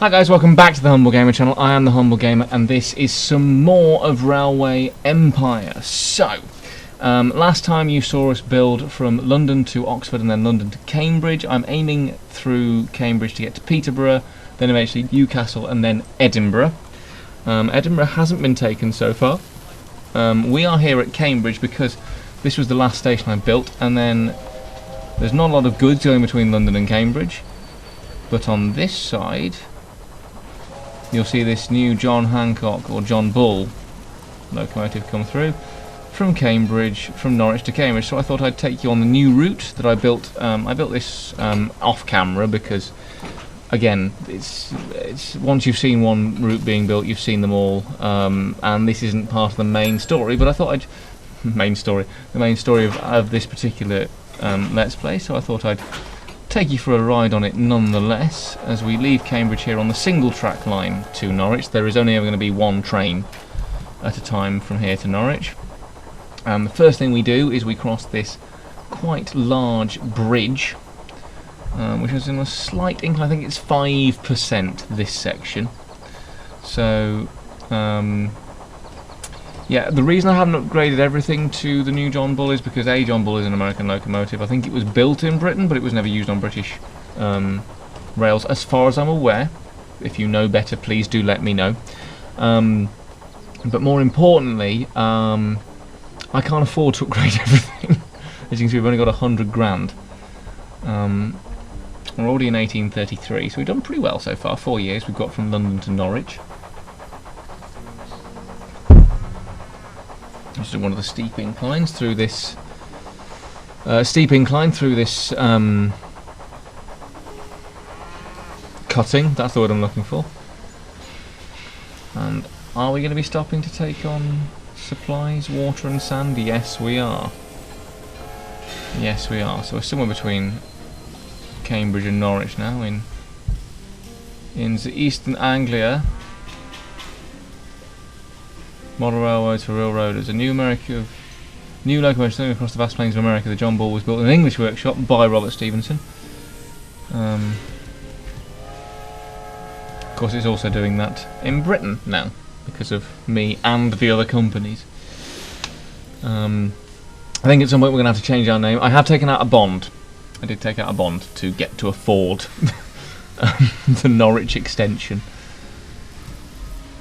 Hi guys, welcome back to the Humble Gamer channel. I am the Humble Gamer and this is some more of Railway Empire. So, last time you saw us build from London to Oxford and then London to Cambridge. I'm aiming through Cambridge to get to Peterborough, then eventually Newcastle and then Edinburgh. Edinburgh hasn't been taken so far. We are here at Cambridge because this was the last station I built, and then there's not a lot of goods going between London and Cambridge. But on this side, you'll see this new John Hancock or John Bull locomotive come through from Cambridge, from Norwich to Cambridge. So I thought I'd take you on the new route that I built. I built this off camera because, again, it's once you've seen one route being built, you've seen them all, and this isn't part of the main story. But I thought the main story of this particular Let's Play. So I thought I'd take you for a ride on it nonetheless, as we leave Cambridge here on the single track line to Norwich. There is only ever going to be one train at a time from here to Norwich. The first thing we do is we cross this quite large bridge, which is in a slight incline. I think it's 5% this section. So yeah, the reason I haven't upgraded everything to the new John Bull is because A, John Bull is an American locomotive. I think it was built in Britain, but it was never used on British rails, as far as I'm aware. If you know better, please do let me know. But more importantly, I can't afford to upgrade everything. As you can see, we've only got 100 grand. We're already in 1833, so we've done pretty well so far. 4 years we've got from London to Norwich. This is one of the steep inclines through this cutting. That's the word I'm looking for. And are we going to be stopping to take on supplies, water and sand? Yes, we are. Yes, we are. So we're somewhere between Cambridge and Norwich now, in the Eastern Anglia. Model railroads for railroaders. A new locomotive sailing across the vast plains of America. The John Bull was built in an English workshop by Robert Stevenson. Of course, it's also doing that in Britain now because of me and the other companies. I think at some point we're going to have to change our name. I have taken out a bond. I did take out a bond to get to afford the Norwich extension.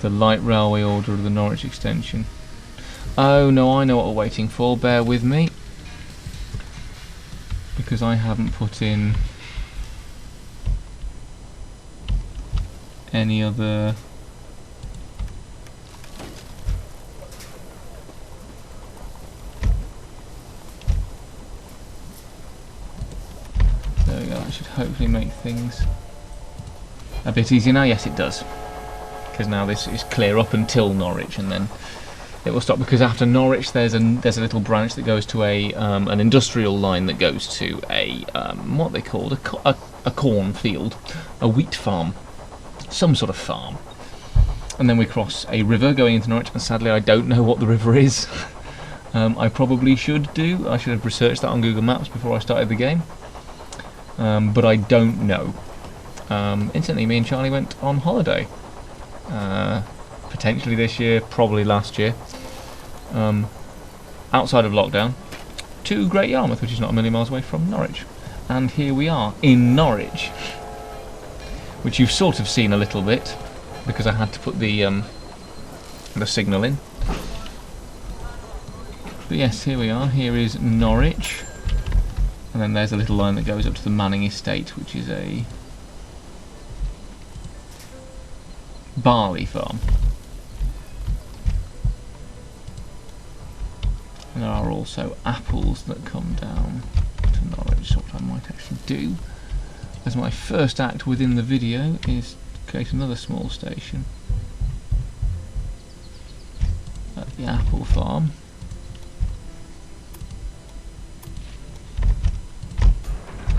The light railway order of the Norwich extension. Oh no, I know what we're waiting for. Bear with me, because I haven't put in any other. There we go. That should hopefully make things a bit easier now. Yes, it does. Because now this is clear up until Norwich, and then it will stop. Because after Norwich, there's a little branch that goes to an industrial line that goes to a what they called a corn field, a wheat farm, some sort of farm, and then we cross a river going into Norwich. And sadly, I don't know what the river is. I probably should do. I should have researched that on Google Maps before I started the game, but I don't know. Instantly, me and Charlie went on holiday. Potentially this year, probably last year, outside of lockdown, to Great Yarmouth, which is not a million miles away from Norwich. And here we are in Norwich, which you've sort of seen a little bit because I had to put the signal in. But yes, here we are. Here is Norwich, and then there's a little line that goes up to the Manning Estate, which is a barley farm. And there are also apples that come down to Norwich, so what I might actually do as my first act within the video is create another small station at the apple farm.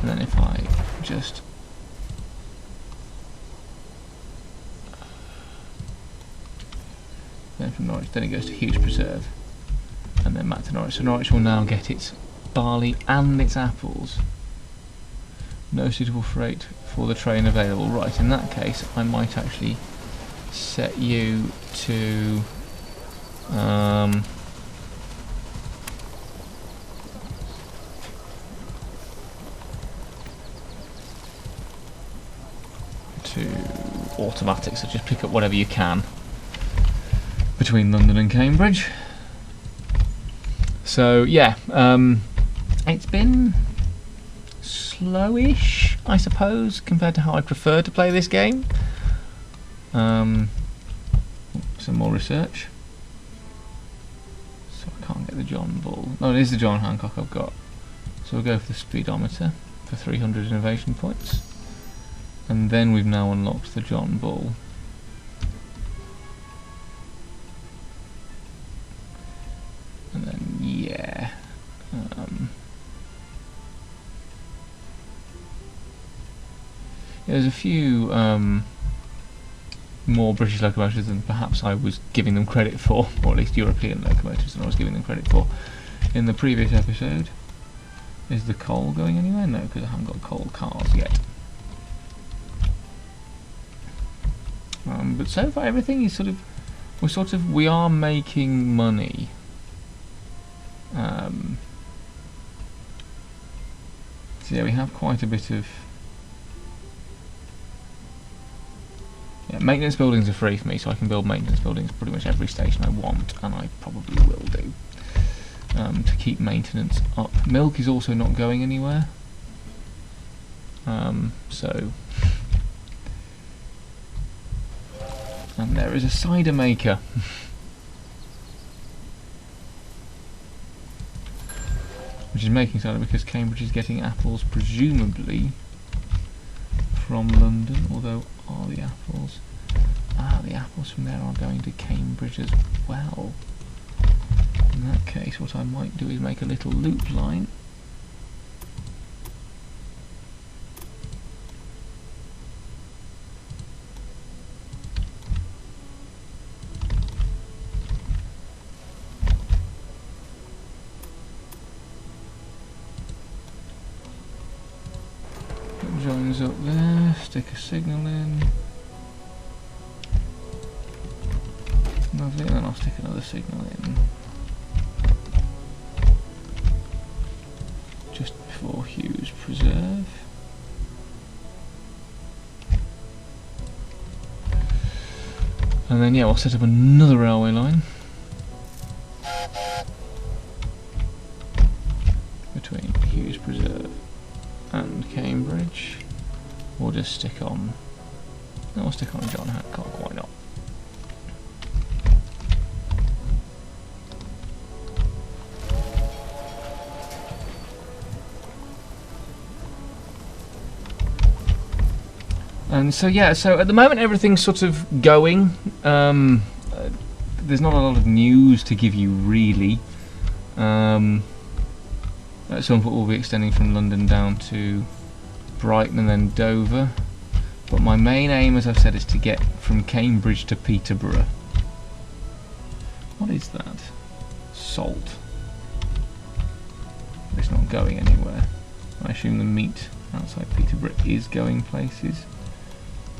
And then if I just then from Norwich, then it goes to Hughes Preserve, and then back to Norwich. So Norwich will now get its barley and its apples No suitable freight for the train available. Right, in that case, I might actually set you to automatic, so just pick up whatever you can between London and Cambridge. So yeah, it's been slowish, I suppose, compared to how I prefer to play this game. Some more research. So I can't get the John Bull. No, it is the John Hancock I've got. So we'll go for the speedometer for 300 innovation points. And then we've now unlocked the John Bull. And then, yeah. There's a few more British locomotives than perhaps I was giving them credit for, or at least European locomotives than I was giving them credit for in the previous episode. Is the coal going anywhere? No, because I haven't got coal cars yet. But so far everything is we are making money. So yeah, we have quite a bit of maintenance buildings are free for me, so I can build maintenance buildings pretty much every station I want, and I probably will do to keep maintenance up. Milk is also not going anywhere. So. And there is a cider maker. Which is making cider because Cambridge is getting apples, presumably from London, although are the apples? The apples from there are going to Cambridge as well. In that case, what I might do is make a little loop line. Joins up there, stick a signal in. Lovely, and then I'll stick another signal in. Just before Hughes Preserve. And then yeah, we'll set up another railway line between Hughes Preserve and Cambridge. We'll just stick on. No, we'll stick on John Hancock. Why not? And so yeah, so at the moment everything's sort of going. There's not a lot of news to give you really. At some point we'll be extending from London down to Brighton and then Dover. But my main aim, as I've said, is to get from Cambridge to Peterborough. What is that? Salt. It's not going anywhere. I assume the meat outside Peterborough is going places.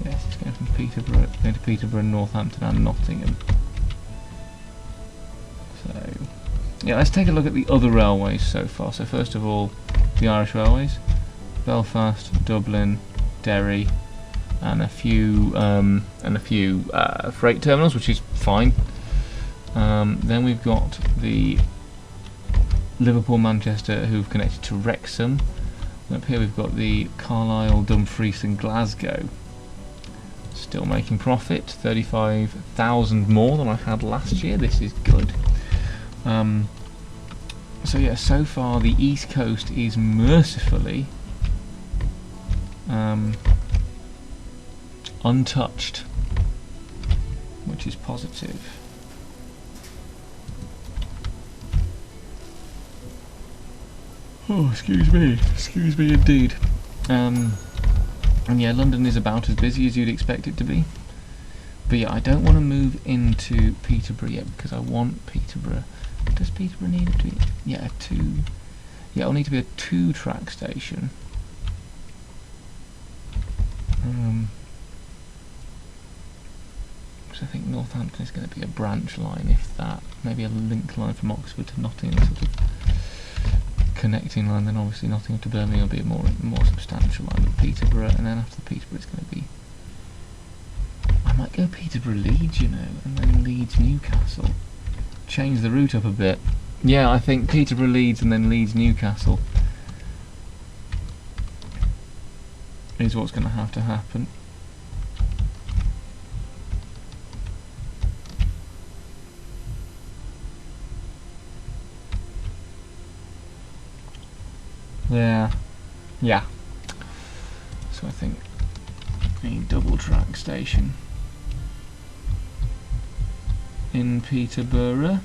Yes, it's going from Peterborough, going to Peterborough, Northampton and Nottingham. So, yeah, let's take a look at the other railways so far. So first of all, the Irish Railways. Belfast, Dublin, Derry, and a few freight terminals, which is fine. Then we've got the Liverpool, Manchester, who've connected to Wrexham. And up here we've got the Carlisle, Dumfries, and Glasgow. Still making profit, 35,000 more than I had last year. This is good. So yeah, so far the East Coast is mercifully untouched, which is positive. Oh, excuse me indeed. And yeah, London is about as busy as you'd expect it to be. But yeah, I don't want to move into Peterborough yet because I want Peterborough. Does Peterborough need to be? Yeah, it'll need to be a 2-track station. Because I think Northampton is going to be a branch line, if that. Maybe a link line from Oxford to Nottingham, sort of connecting line. Then obviously Nottingham to Birmingham will be a more substantial line. But Peterborough, and then after Peterborough it's going to be... I might go Peterborough Leeds, you know, and then Leeds Newcastle. Change the route up a bit. Yeah, I think Peterborough Leeds and then Leeds Newcastle is what's going to happen. Yeah. So I think a double track station in Peterborough.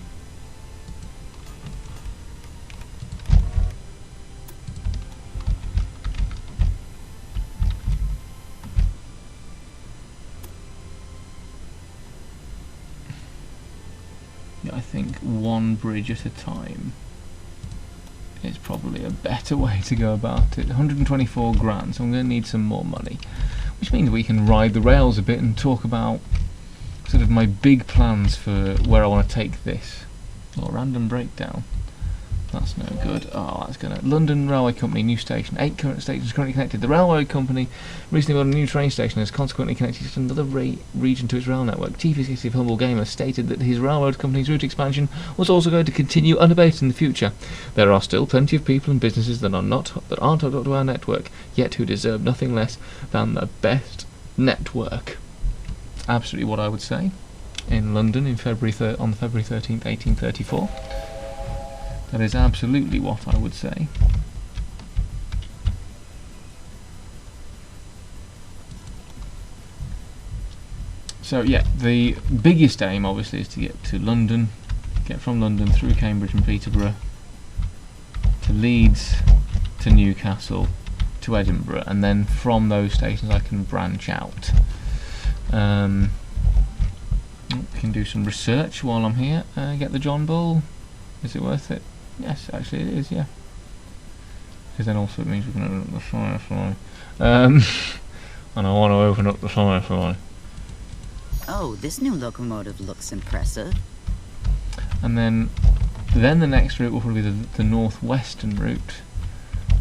I think one bridge at a time is probably a better way to go about it. 124 grand, so I'm going to need some more money, which means we can ride the rails a bit and talk about sort of my big plans for where I want to take this. Oh, random breakdown. That's no good. Oh, that's going to... London Railway Company, new station. 8 current stations currently connected. The railway company recently built a new train station and has consequently connected to another region to its rail network. Chief Executive Humble Gamer stated that his railroad company's route expansion was also going to continue unabated in the future. There are still plenty of people and businesses that aren't hooked up to our network, yet who deserve nothing less than the best network. Absolutely what I would say. In London on February 13th, 1834. That is absolutely what I would say. So yeah, the biggest aim obviously is to get to London, get from London through Cambridge and Peterborough to Leeds, to Newcastle, to Edinburgh, and then from those stations I can branch out. I can do some research while I'm here. Get the John Bull. Is it worth it? Yes, actually it is, yeah. Because then also it means we can open up the Firefly. And I want to open up the Firefly. Oh, this new locomotive looks impressive. And then the next route will probably be the northwestern route.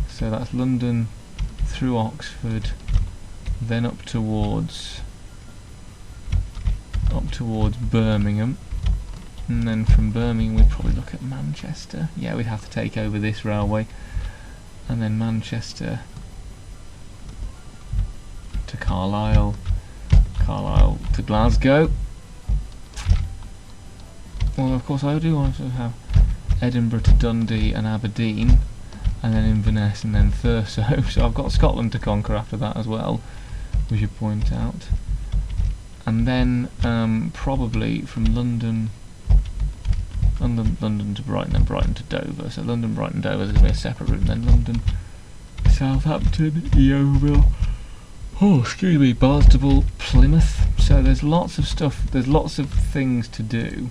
So that's London through Oxford, then up towards Birmingham. And then from Birmingham we'd probably look at Manchester. Yeah, we'd have to take over this railway. And then Manchester to Carlisle, Carlisle to Glasgow. Well, of course I do want to have Edinburgh to Dundee and Aberdeen, and then Inverness and then Thurso. So I've got Scotland to conquer after that as well, we should point out. And then probably from London to Brighton, then Brighton to Dover. So London, Brighton, Dover is going to be a separate route, and then London, Southampton, Yeovil, Barnstaple, Plymouth. So there's lots of stuff, there's lots of things to do.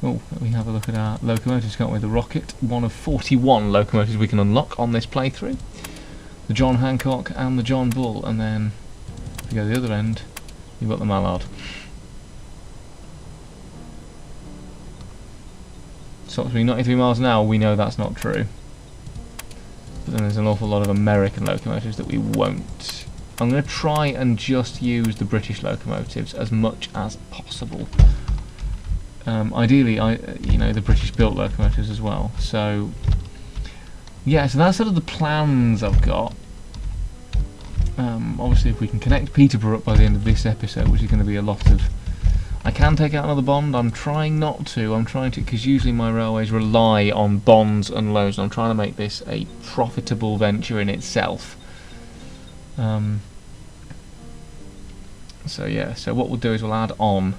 Oh, we have a look at our locomotives, can't we? The Rocket, one of 41 locomotives we can unlock on this playthrough. The John Hancock and the John Bull, and then if you go to the other end, you've got the Mallard. Stops being 93 miles an hour, we know that's not true. But then there's an awful lot of American locomotives that we won't. I'm going to try and just use the British locomotives as much as possible. Ideally, the British-built locomotives as well. So, yeah, so that's sort of the plans I've got. Obviously, if we can connect Peterborough up by the end of this episode, which is going to be a lot of... I can take out another bond. I'm trying not to. I'm trying to, because usually my railways rely on bonds and loans. I'm trying to make this a profitable venture in itself. So yeah. So what we'll do is we'll add on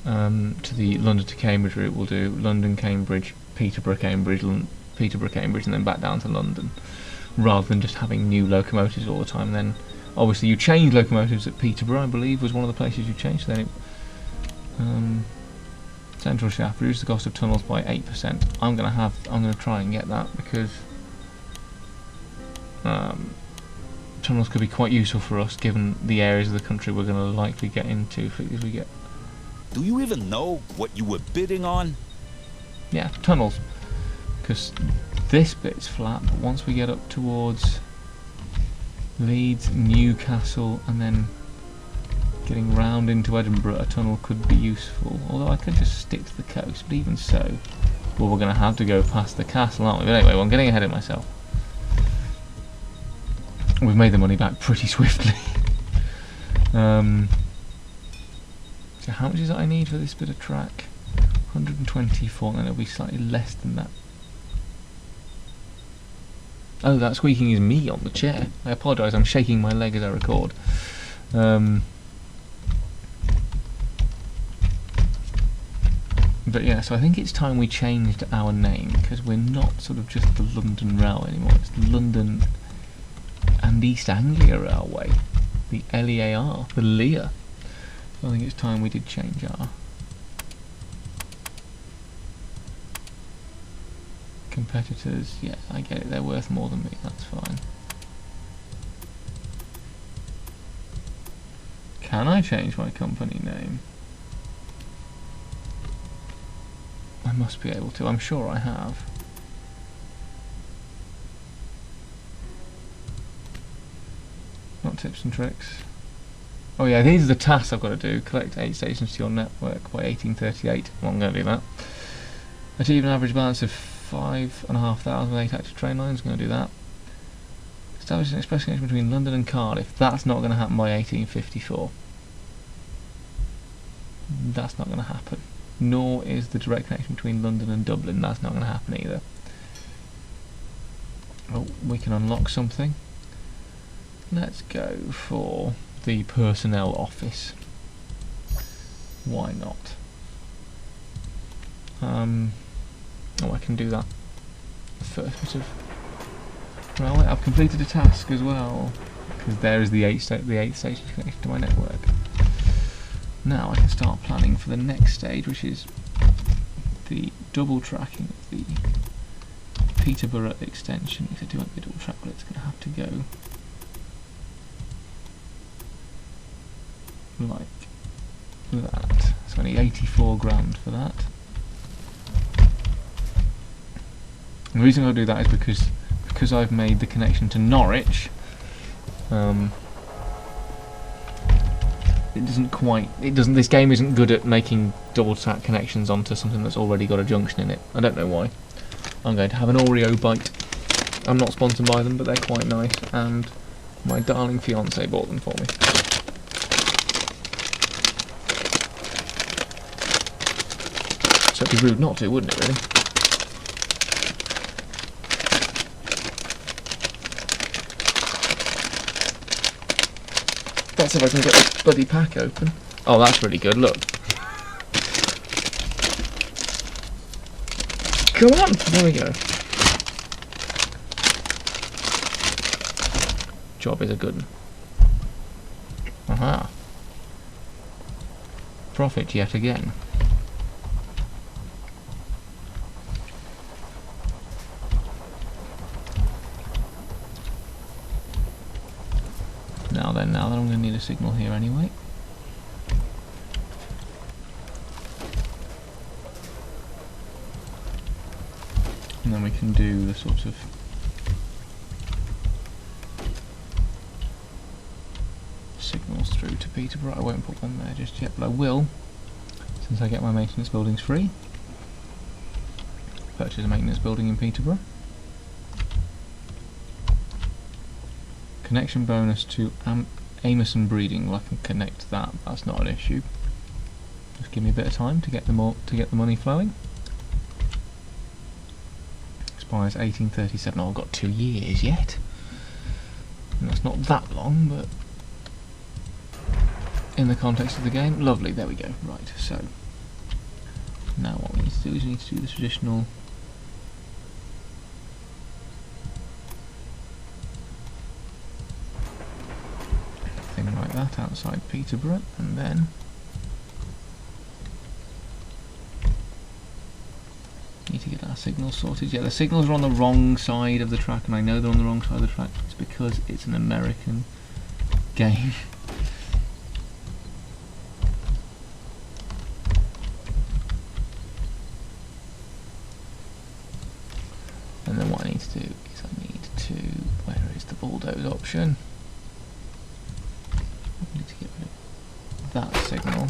to the London to Cambridge route. We'll do London, Cambridge, Peterborough, Cambridge, Peterborough, Cambridge, and then back down to London, rather than just having new locomotives all the time. And then obviously you change locomotives at Peterborough, I believe, was one of the places you changed. Then it, central shaft, reduce the cost of tunnels by 8%. I'm gonna try and get that, because tunnels could be quite useful for us, given the areas of the country we're going to likely get into if we get. Do you even know what you were bidding on? Yeah, tunnels. Because this bit's flat, but once we get up towards Leeds, Newcastle, and then getting round into Edinburgh, a tunnel could be useful. Although I could just stick to the coast, but even so, well, we're going to have to go past the castle, aren't we? But anyway, well, I'm getting ahead of myself. We've made the money back pretty swiftly. So how much is it I need for this bit of track? 124, and then it'll be slightly less than that. Oh, that squeaking is me on the chair. I apologise, I'm shaking my leg as I record. But yeah, so I think it's time we changed our name, because we're not sort of just the London Railway anymore, it's the London and East Anglia Railway, the LEAR, the LEAR. So I think it's time we did change our competitors. Yeah, I get it, they're worth more than me, that's fine. Can I change my company name? I must be able to, I'm sure I have. Not tips and tricks. Oh yeah, these are the tasks I've got to do. Collect 8 stations to your network by 1838. Well, I'm going to do that. Achieve an average balance of 5,500 with 8 active train lines. I'm going to do that. Establish an express connection between London and Cardiff. That's not going to happen by 1854. That's not going to happen. Nor is the direct connection between London and Dublin. That's not going to happen either. Oh, we can unlock something. Let's go for the personnel office. Why not? Oh, I can do that. The first bit of railway. I've completed a task as well, because there is the 8 stations connected to my network. Now I can start planning for the next stage, which is the double tracking of the Peterborough extension. If I do want the double track, but it's going to have to go like that. So I need 84 grand for that. And the reason I do that is because I've made the connection to Norwich. This game isn't good at making double track connections onto something that's already got a junction in it. I don't know why. I'm going to have an Oreo bite. I'm not sponsored by them, but they're quite nice, and my darling fiance bought them for me. So it'd be rude not to, wouldn't it, really? Let's see if I can get this bloody pack open. Oh, that's really good, look. Come on! There we go. Job is a good one. Aha. Profit yet again. Now then, I'm going to need a signal here anyway. And then we can do the sort of signals through to Peterborough. I won't put one there just yet, but I will, since I get my maintenance buildings free. Purchase a maintenance building in Peterborough. Connection bonus to Amerson Breeding. Well, I can connect that. That's not an issue. Just give me a bit of time to get the money flowing. Expires 1837. Oh, I've got 2 years yet. And that's not that long, but in the context of the game, lovely. There we go. Right. So now what we need to do is we need to do the traditional. Like that outside Peterborough, and then need to get our signal sorted. Yeah, the signals are on the wrong side of the track, and I know they're on the wrong side of the track. It's because it's an American game. And then what I need to do is I need to, where is the bulldoze option? I need to get rid of that signal,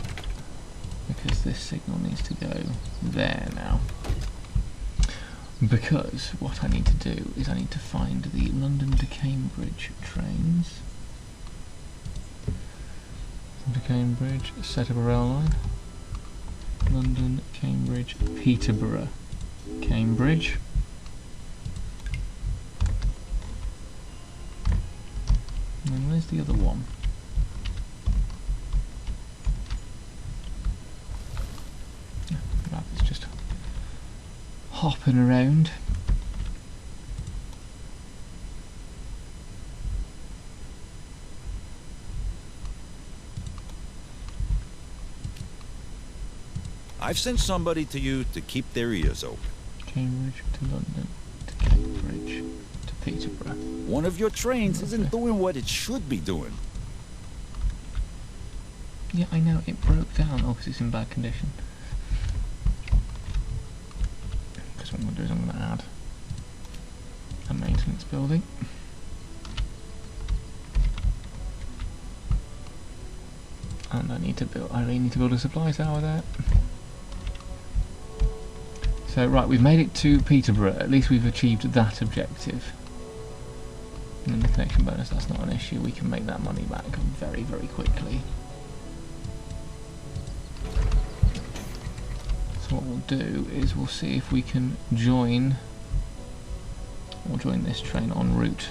because this signal needs to go there now. Because what I need to do is I need to find the London to Cambridge trains. London to Cambridge, set up a rail line. London, Cambridge, Peterborough, Cambridge. And then where's the other one? It's just hopping around. I've sent somebody to you to keep their ears open. Cambridge to London to Cambridge to Peterborough. One of your trains isn't doing what it should be doing. Yeah, I know, it broke down. Oh, because it's in bad condition. Because what I'm going to do is I'm going to add a maintenance building. And I really need to build a supply tower there. So right, we've made it to Peterborough. At least we've achieved that objective. And then the connection bonus, that's not an issue. We can make that money back very, very quickly. So what we'll do is we'll see if we can join this train en route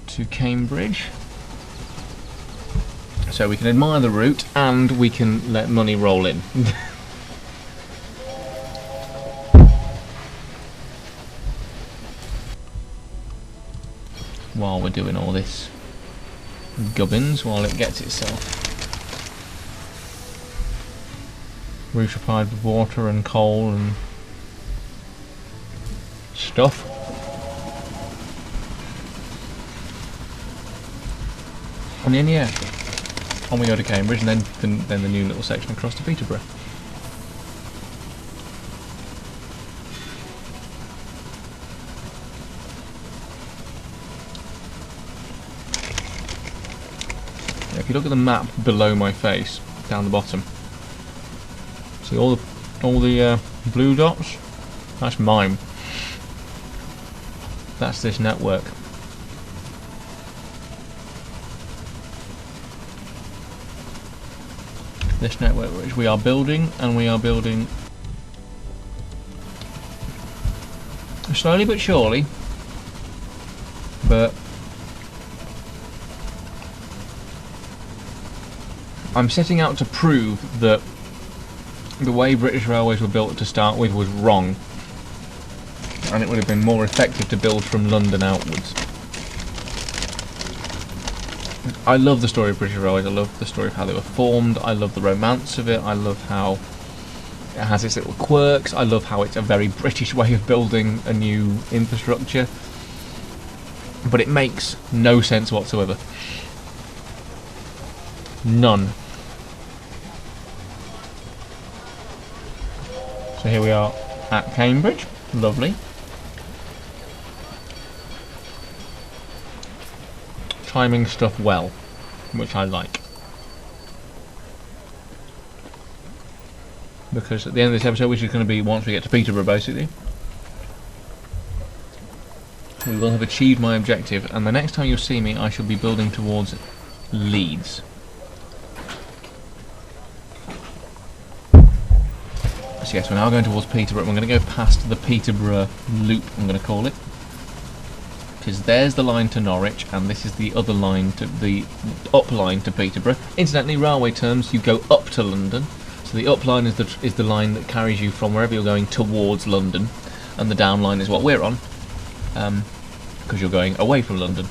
to Cambridge. So we can admire the route and we can let money roll in. While we're doing all this gubbins, while it gets itself re-supplied with water and coal and stuff. And then yeah, on we go to Cambridge, and then the new little section across to Peterborough. If you look at the map below my face, down the bottom, see all the blue dots? That's mine. That's this network. This network which we are building, and we are building slowly but surely, but I'm setting out to prove that the way British railways were built to start with was wrong, and it would have been more effective to build from London outwards. I love the story of British railways, I love the story of how they were formed, I love the romance of it, I love how it has its little quirks, I love how it's a very British way of building a new infrastructure, but it makes no sense whatsoever. None. So here we are at Cambridge, lovely. Timing stuff well, which I like. Because at the end of this episode, which is going to be once we get to Peterborough basically, we will have achieved my objective, and the next time you'll see me I shall be building towards Leeds. So yes, we're now going towards Peterborough. We're going to go past the Peterborough loop, I'm going to call it, because there's the line to Norwich, and this is the other line, to the up line to Peterborough. Incidentally, railway terms, you go up to London, so the up line is the line that carries you from wherever you're going towards London, and the down line is what we're on, because you're going away from London.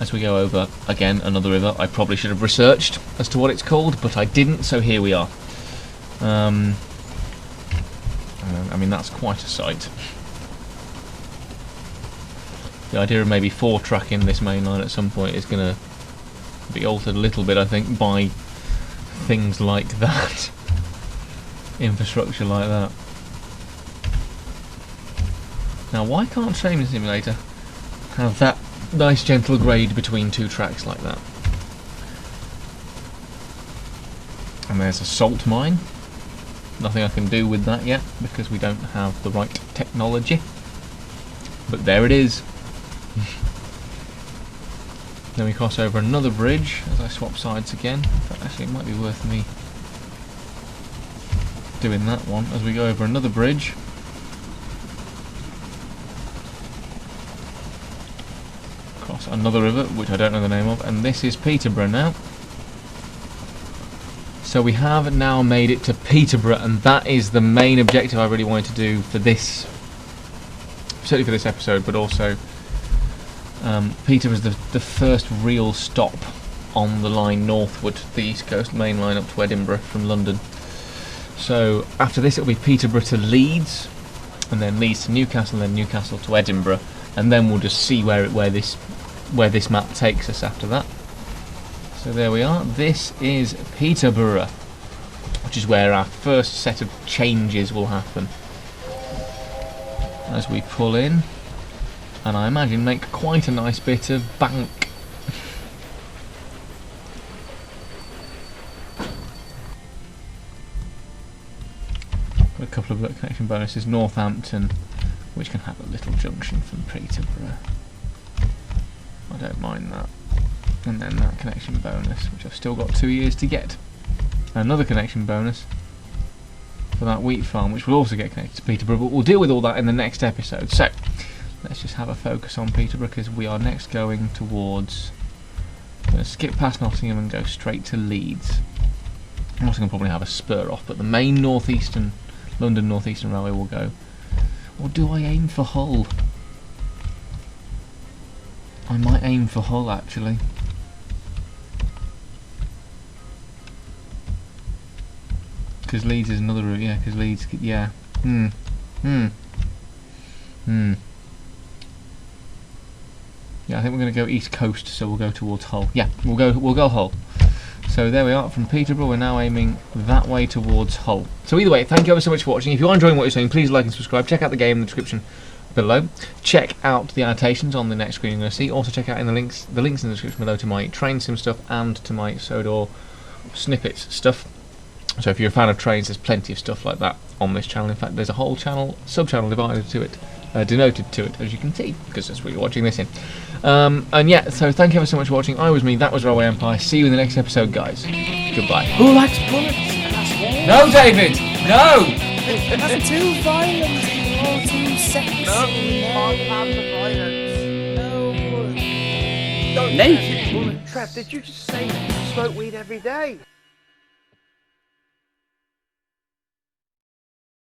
As we go over, again, another river. I probably should have researched as to what it's called, but I didn't, so here we are. And I mean, that's quite a sight. The idea of maybe 4-tracking this main line at some point is going to be altered a little bit, I think, by things like that. Infrastructure like that. Now, why can't Train Simulator have that nice gentle grade between 2 tracks like that? And there's a salt mine. Nothing I can do with that yet because we don't have the right technology. But there it is. Then we cross over another bridge as I swap sides again. But actually, it might be worth me doing that one as we go over another bridge. Cross another river, which I don't know the name of, and this is Peterborough now. So we have now made it to Peterborough, and that is the main objective I really wanted to do for this, certainly for this episode, but also Peterborough is the first real stop on the line northward, the East Coast main line up to Edinburgh from London. So after this it'll be Peterborough to Leeds, and then Leeds to Newcastle, and then Newcastle to Edinburgh, and then we'll just see where this map takes us after that. So there we are, this is Peterborough, which is where our first set of changes will happen. As we pull in, and I imagine make quite a nice bit of bank. Got a couple of connection bonuses, Northampton, which can have a little junction from Peterborough. I don't mind that. And then that connection bonus, which I've still got 2 years to get. Another connection bonus for that wheat farm, which will also get connected to Peterborough, but we'll deal with all that in the next episode. So, let's just have a focus on Peterborough, because we are next going towards... I'm going to skip past Nottingham and go straight to Leeds. Nottingham will probably have a spur off, but the main London North Eastern Railway will go. Or do I aim for Hull? I might aim for Hull, actually. Because Leeds is another route, yeah, because Leeds, yeah. Yeah, I think we're going to go East Coast, so we'll go towards Hull. Yeah, we'll go Hull. So there we are, from Peterborough we're now aiming that way towards Hull. So either way, thank you ever so much for watching. If you are enjoying what you're seeing, please like and subscribe. Check out the game in the description below. Check out the annotations on the next screen you're going to see. Also check out the links in the description below to my train sim stuff and to my Sodor snippets stuff. So if you're a fan of trains, there's plenty of stuff like that on this channel. In fact, there's a whole channel, sub-channel divided to it, denoted to it, as you can see, because that's what you're watching this in. And yeah, so thank you ever so much for watching. I was me, that was Railway Empire. See you in the next episode, guys. Goodbye. Who likes bullets? That's No, David! No! That's too violent. Oh, too sexy. No. Naked bullet. Trev, did you just say you smoke weed every day?